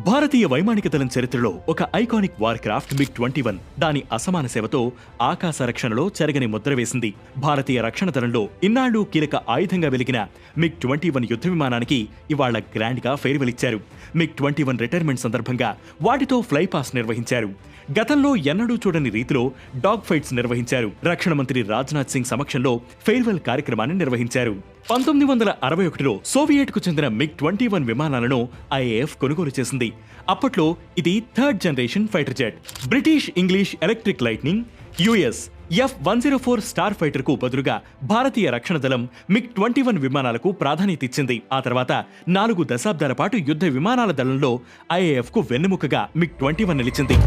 భారతీయ వైమానిక దళం చరిత్రలో ఒక ఐకానిక్ వార్ క్రాఫ్ట్ MiG-21 దాని అసమాన సేవతో ఆకాశ రక్షణలో చెరగని ముద్ర వేసింది. భారతీయ రక్షణ దళంలో ఇన్నాళ్లు కీలక ఆయుధంగా వెలిగిన MiG-21 యుద్ధ విమానానికి ఇవాళ గ్రాండ్ గా ఫేర్వెల్ ఇచ్చారు. MiG-21 రిటైర్మెంట్ సందర్భంగా వాటితో ఫ్లై పాస్ నిర్వహించారు. గతంలో ఎన్నడూ చూడని రీతిలో డాగ్ ఫైట్స్ నిర్వహించారు. రక్షణ మంత్రి రాజ్నాథ్ సింగ్ సమక్షంలో ఫేర్వెల్ కార్యక్రమాన్ని నిర్వహించారు. 1961లో సోవియట్ కు చెందిన MiG-21 విమానాలను IAF కొనుగోలు చేసింది. అప్పట్లో ఇది third generation fighter jet. British English electric lightning, US F-104 star fighter కు బదులుగా భారతీయ రక్షణ దళం MiG-21 విమానాలకు ప్రాధాన్యత ఇచ్చింది. ఆ తర్వాత 4 దశాబ్దాల పాటు యుద్ధ విమానాల దళంలో IAF కు వెన్నెముకగా MiG-21 నిలిచింది.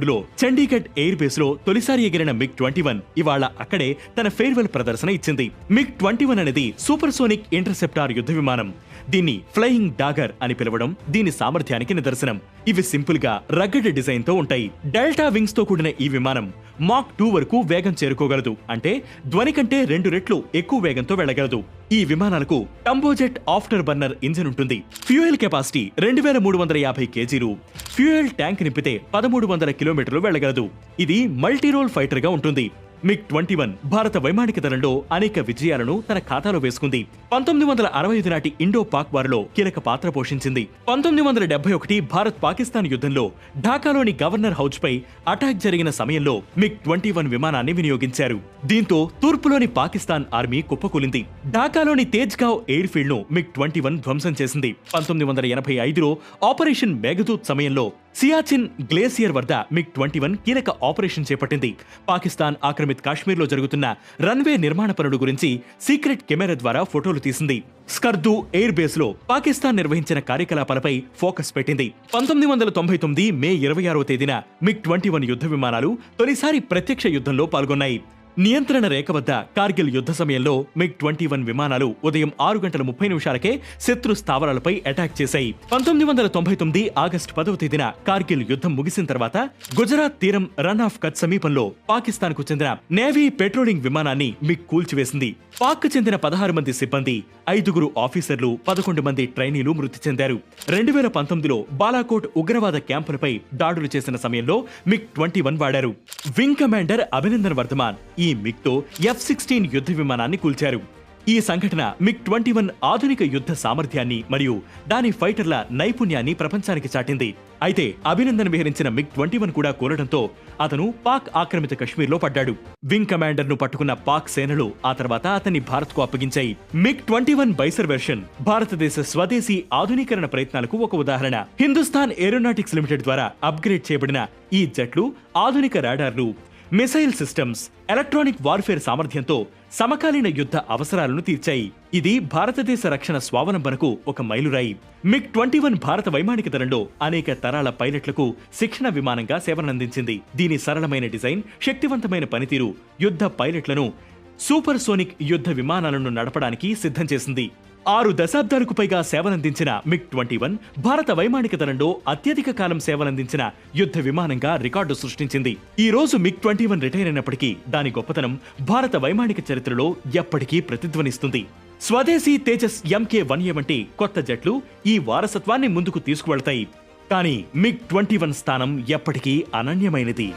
లో చండీగఢ్ ఎయిర్ బేస్ లో తొలిసారి ఎగిరిన MiG-21 ఇవాళ అక్కడే తన ఫేర్వెల్ ప్రదర్శన ఇచ్చింది. MiG-21 అనేది సూపర్ సోనిక్ ఇంటర్సెప్టార్ యుద్ధ విమానం. దీన్ని ఫ్లయింగ్ డాగర్ అని పిలవడం దీని సామర్థ్యానికి నిదర్శనం. ఇవి సింపుల్ గా రగ్గడ్ డిజైన్ తో ఉంటాయి. డెల్టా వింగ్స్ తో కూడిన ఈ విమానం మాక్ 2 వరకు వేగం చేరుకోగలదు. అంటే ధ్వని కంటే 2 రెట్లు ఎక్కువ వేగంతో వెళ్లగలదు. ఈ విమానాలకు టంబోజెట్ ఆఫ్టర్ బర్నర్ ఇంజిన్ ఉంటుంది. ఫ్యూయల్ కెపాసిటీ 2350 కేజీలు. ఫ్యూయల్ ట్యాంక్ నింపితే 1300 కిలోమీటర్లు వెళ్లగలదు. ఇది మల్టీరోల్ ఫైటర్ గా ఉంటుంది. MiG-21 భారత వైమానిక దళంలో అనేక విజయాలను తన ఖాతాలో వేసుకుంది. 1965 నాటి ఇండో పాక్ వార్లో కీలక పాత్ర పోషించింది. 1971 భారత్ పాకిస్తాన్ యుద్ధంలో ఢాకాలోని గవర్నర్ హౌజ్ పై అటాక్ జరిగిన సమయంలో MiG-21 విమానాన్ని వినియోగించారు. దీంతో తూర్పులోని పాకిస్తాన్ ఆర్మీ కుప్పకూలింది. ఢాకాలోని తేజ్గావ్ ఎయిర్ ఫీల్డ్ ను MiG-21 ధ్వంసం చేసింది. 1985లో ఆపరేషన్ మేఘదూత్ సమయంలో సియాచిన్ గ్లేసియర్ వద్ద MiG-21 కీలక ఆపరేషన్ చేపట్టింది. పాకిస్తాన్ ఆక్రమిత కాశ్మీర్లో జరుగుతున్న రన్వే నిర్మాణ పనుల గురించి సీక్రెట్ కెమెరా ద్వారా ఫోటోలు తీసింది. స్కర్దు ఎయిర్ బేస్ లో పాకిస్తాన్ నిర్వహించిన కార్యకలాపాలపై ఫోకస్ పెట్టింది. 1999 మే 26వ తేదీన MiG-21 యుద్ధ విమానాలు తొలిసారి ప్రత్యక్ష యుద్ధంలో పాల్గొన్నాయి. నియంత్రణ రేఖ వద్ద కార్గిల్ యుద్ధ సమయంలో MiG-21 విమానాలు ఉదయం 6:30 శత్రు స్థావరాలపై అటాక్ చేశాయి. 1999 ఆగస్టు 10వ తేదీన కార్గిల్ యుద్ధం ముగిసిన తర్వాత గుజరాత్ తీరం రన్ ఆఫ్ కచ్ సమీపంలో పాకిస్తాన్ కు చెందిన నేవీ పెట్రోలింగ్ విమానాన్ని MiG కూల్చివేసింది. పాక్ చెందిన 16 మంది సిబ్బంది, 5 ఆఫీసర్లు, 11 మంది ట్రైనీలు మృతి చెందారు. 2019లో బాలాకోట్ ఉగ్రవాద క్యాంపులపై దాడులు చేసిన సమయంలో MiG-21 వాడారు. వింగ్ కమాండర్ అభినందన్ వర్ధమాన్ ఈ MiGతో F-16 యుద్ధ విమానాన్ని కూల్చారు. ఈ సంఘటన MiG-21 ఆధునిక యుద్ధ సామర్థ్యాన్ని మరియు దాని ఫైటర్ల నైపుణ్యాన్ని ప్రపంచానికి చాటింది. అయితే అభినందన్ విహరించిన MiG-21 కూడా కూలడంతో అతను పాక్ ఆక్రమిత కశ్మీర్లో పడ్డాడు. వింగ్ కమాండర్ ను పట్టుకున్న పాక్ సేనలు ఆ తర్వాత అతన్ని భారత్ కు అప్పగించాయి. MiG-21 బైసర్ వెర్షన్ భారతదేశ స్వదేశీ ఆధునీకరణ ప్రయత్నాలకు ఒక ఉదాహరణ. హిందుస్థాన్ ఏరోనాటిక్స్ లిమిటెడ్ ద్వారా అప్గ్రేడ్ చేయబడిన ఈ జెట్లు ఆధునిక రాడార్లు, మిసైల్ సిస్టమ్స్, ఎలక్ట్రానిక్ వార్ఫేర్ సామర్థ్యంతో సమకాలీన యుద్ధ అవసరాలను తీర్చాయి. ఇది భారతదేశ రక్షణ స్వావలంబనకు ఒక మైలురాయి. MiG-21 భారత వైమానిక దళంలో అనేక తరాల పైలట్లకు శిక్షణ విమానంగా సేవలందించింది. దీని సరళమైన డిజైన్, శక్తివంతమైన పనితీరు యుద్ధ పైలట్లను సూపర్ సోనిక్ యుద్ధ విమానాలను నడపడానికి సిద్ధం చేసింది. 6 దశాబ్దాలకు పైగా సేవలందించిన MiG-21 భారత వైమానిక దళంలో అత్యధిక కాలం సేవలందించిన యుద్ధ విమానంగా రికార్డు సృష్టించింది. ఈ రోజు MiG-21 రిటైర్ అయినప్పటికీ దాని గొప్పతనం భారత వైమానిక చరిత్రలో ఎప్పటికీ ప్రతిధ్వనిస్తుంది. స్వదేశీ తేజస్ MK-1A వంటి కొత్త జట్లు ఈ వారసత్వాన్ని ముందుకు తీసుకువెళ్తాయి. కానీ MiG-21 స్థానం ఎప్పటికీ అనన్యమైనది.